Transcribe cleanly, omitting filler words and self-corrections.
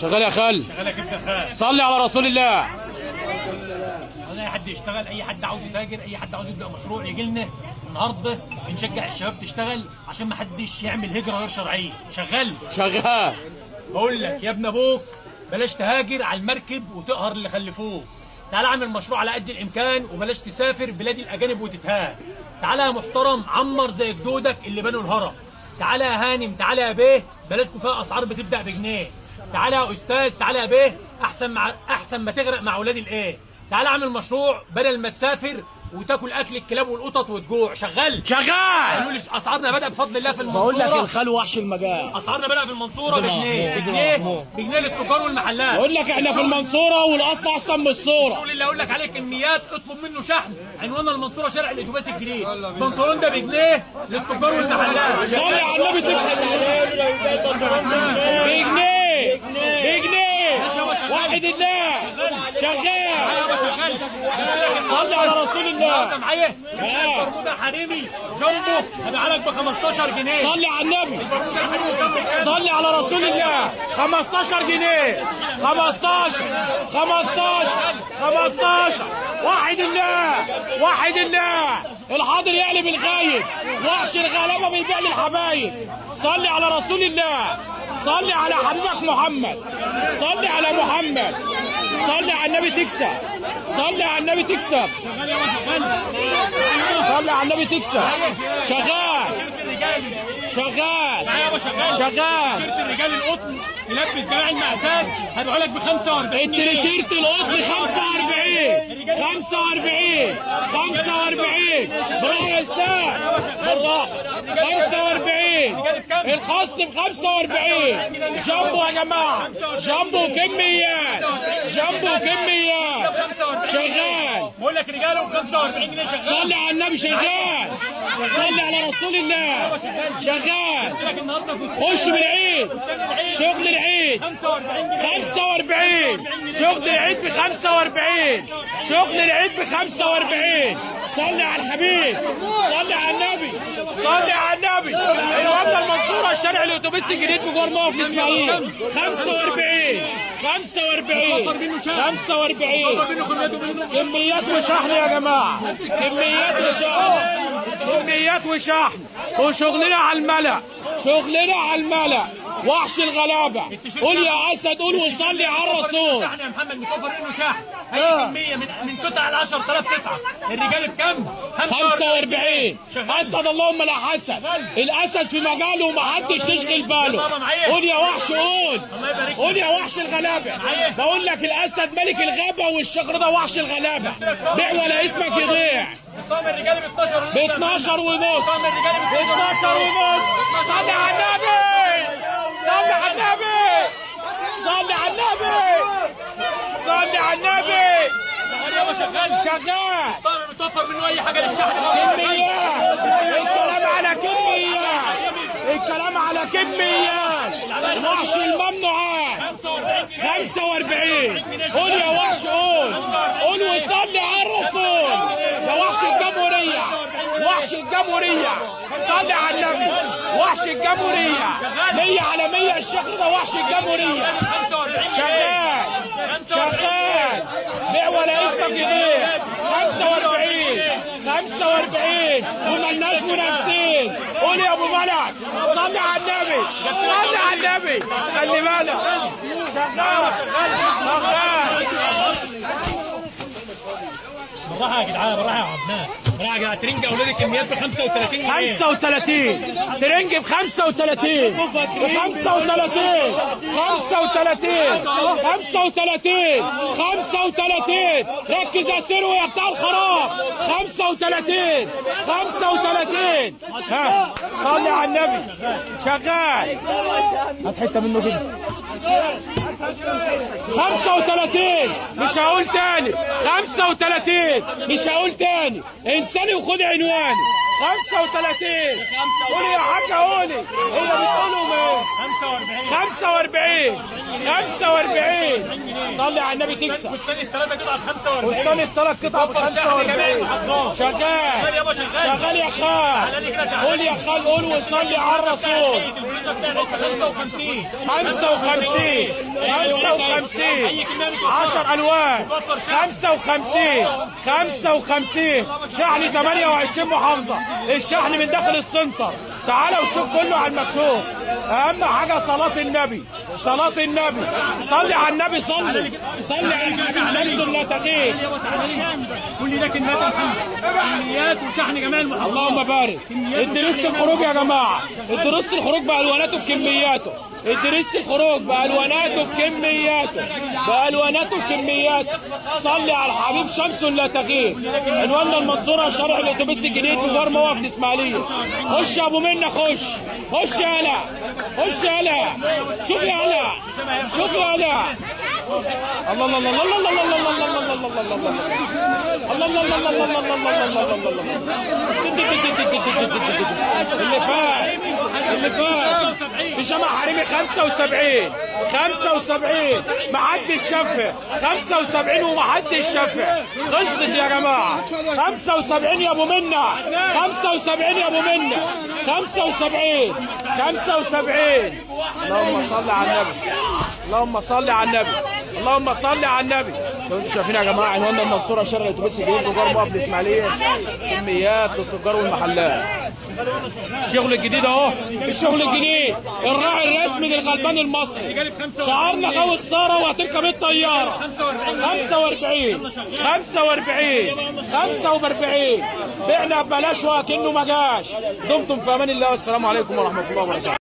شغال يا خال. شغال يا كابتن خال. صلي على رسول الله. اي حد يشتغل، اي حد عاوز يتاجر، اي حد عاوز يبدا مشروع يجي لنا النهارده. بنشجع الشباب تشتغل عشان ما حدش يعمل هجره غير شرعيه. شغال شغال. بقول لك يا ابن ابوك بلاش تهاجر على المركب وتقهر اللي خلفوك. تعالى اعمل مشروع على قد الامكان وبلاش تسافر بلاد الاجانب وتتهان. تعالى يا محترم عمر زي جدودك اللي بنوا الهرم. تعالى يا هانم، تعالى يا بيه، بلدكم فيها اسعار بتبدا بجنيه. تعالى يا استاذ، تعالى يا بيه، احسن ما تغرق مع اولاد الايه. تعالى اعمل مشروع بدل ما تسافر وتاكل اكل الكلاب والقطط وتجوع. شغال شغال. لي اسعارنا بدأ بفضل الله في المنصوره. بقول لك الخال وحش المجال. اسعارنا بدأ في المنصوره بجنيه للتجار والمحلات. بقول لك احنا في المنصوره والاصل احسن من الصوره. الشغل اللي اقول لك عليه كميات اطلب منه شحن. عنواننا المنصوره شارع الاتوبيس الجديد. بنطلون ده بجنيه للتجار والمحلات. صلي على النبي تكسب بجنيه. واحد الله. شغال. صلي على رسول الله. معايا برمودا حريمي جنبه هبيع لك ب 15 جنيه. صلي على النبي. صلي على رسول الله. 15 جنيه. 15. واحد الله. الحاضر يقلب الغايب. وحش الغلابه بيبيع للحبايب. صلي على رسول الله. صلي على حبيبك محمد. صلي على محمد. صلي على النبي تكسب. صلي على النبي تكسب. صلي على النبي تكسب. شغال. تيشيرت الرجال القطن يلبس جميع المقاسات هبيعه لك ب 45 جنيه. التيشيرت القطن 45. بالراحه يا استاذ. بالراحه. 45. الخاص ب 45. جامبو يا جماعه. جامبو كميات. شغال. بقول لك رجاله ب 45 جنيه. شغال. صلي على النبي. شغال. صلي على رسول الله. شغال. خش بالعيد. شغل العيد 45. شغل العيد ب 45. صلي على الحبيب. صلي على النبي. الوضع المنصوره شارع الاتوبيس الجديد بجوار موقف اسماعيل. 45. كميات وشحن يا جماعه. كميات وشحن. وشغلنا على الملأ. وحش الغلابه. قول يا اسد، قول وصلي على الرسول. شحن يا محمد متوفر انه شحن. اي كميه من قطع ال 10,000 قطعه. الرجال بكام؟ 45. اسد اللهم لا حسد. الاسد في مجاله ومحدش يشغل باله. قول يا وحش. قول يا وحش الغلابه. بقول لك الاسد ملك الغابه والشجر ده وحش الغلابه. بيع ولا اسمك يضيع. طقم الرجال ب 12 ونص. طقم الرجال ب 12 ونص. صلي على النبي. شغال. طقم متوفر منه اي حاجه للشحن. كميات. الكلام على كميات. وحش الممنوعات. 45. قول يا وحش. قول وصلي على الرسول. يا وحش الجمهورية. صلي على النبي. وحش الجمهورية. 100 على 100. الشهر ده وحش الجمهورية. شغال. بيع ولا اسمك يضيع. 45. وملناش منافسين. قول يا ابو بلد. صلي على النبي. خلي بالك. شغال. بالراحه يا جدعان. بالراحه يا عبناء. ترنج اولاد الكميات ب 35 جنيه. 35. ترنج ب 35. 35. ركز يا سيرو يا بتاع الخراب. 35. ها صلي على النبي. شغال. هات حته منه كده. 35. مش هقول تاني. 35. مش هقول تاني. انساني وخد عنواني. 35. قولي يا حاجه. قولي. هي بتقولهم ايه؟ 45. 45 صلي على النبي تكسب. فستان الثلاثه قطعه ب 45. فستان الثلاث قطع ب 45. شغال شغال يا خال. قول يا خال، قول وصلي على الرسول. 55 10 الوان 55 شحن 28 محافظه. الشحن من داخل السنتر. تعالى وشوف كله على المكشوف. اهم حاجه صلاه النبي، صلاه النبي. صلي على النبي، صلي على النبي. شمس لا تغيب. كل ده كميات وشحن جميع المحافظات. اللهم بارك. الدرس الخروج يا جماعه، الدرس الخروج بالواناته بكمياته. الدرس الخروج بالواناته بكمياته. صلي على الحبيب. شمس لا تغيب. عنواننا المنصوره، شارع الاتوبيس الجديد، بجوار موقف الاسماعيليه. خش يا ابو منى، خش يالا، شوف يالا. الله الله الله الله الله الله الله الله اللي فات في جمع حريمي 75 محدش شافها. 75 ومحدش شافها. خلصت يا جماعه. 75 يا ابو منى. 75 يا ابو منى. 75. اللهم صل على النبي. اللهم صل على النبي. انتوا شايفين يا جماعه عنواننا المنصوره، شارع الاتوبيس الجديد، تجار موقف الاسماعيليه. كميات للتجار والمحلات. الشغل الجديد اهو، الشغل الجديد. الراعي الرسمي للغلبان المصري. شعارنا غاوي خساره وهتركب الطياره. 45 بعنا ببلاش وكأنه ما جاش. دمتم في امان الله، والسلام عليكم ورحمه الله وبركاته.